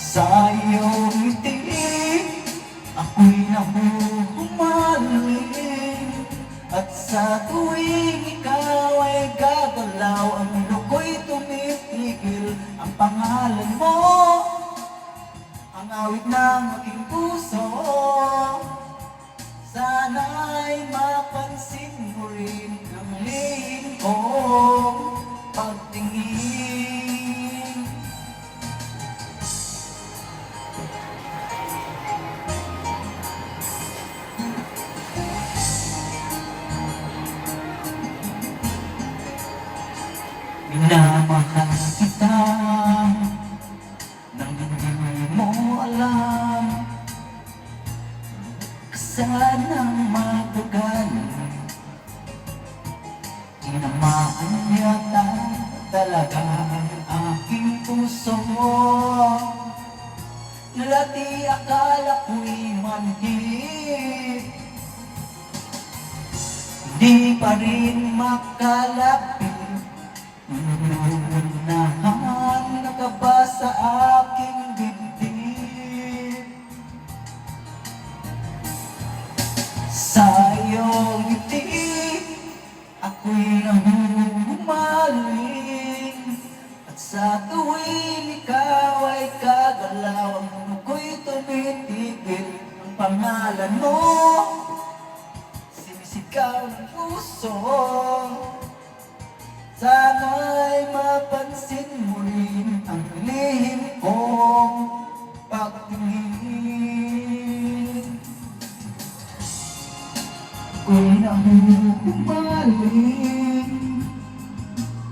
Sa iyong ngiti, ako'y nahuhumaling. At sa tuwing ikaw ay gagalaw, ang mundo ko'y tumitigil. Ang pangalan mo, ang awit ng aking puso. Sana'y mapansin mo rin ang lihim kong pagtingin. Minamahal kita nang hindi mo alam. Sanang matugan, tinamaan yata talaga ang aking puso. Dati akala ko'y manhid, di pa rin makalapit. Nahan na ka ba sa aking dibdib? Sa iyong ngiti, ako'y nahuhumaling. At sa tuwing ikaw ay gagalaw, ang mundo ko'y tumitigil. Ang pangalan mo, sinisigaw ng puso. Sana'y mapansin mo rin ang lihim kong pagtingin. Ako'y nahuhumaling.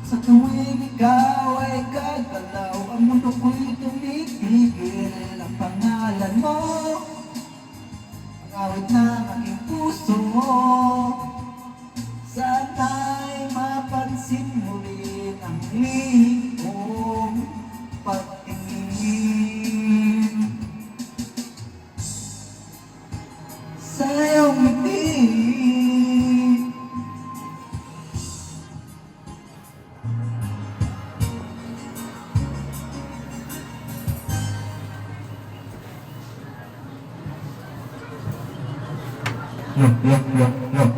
Sa tuwing ikaw ay gagalaw, ang mundo ko'y tumitigil. Ang pangalan mo, ang awit ng aking puso. Sana'y mapansin mo rin ang lihim kong pagtingin. Sa iyong ngiti, no.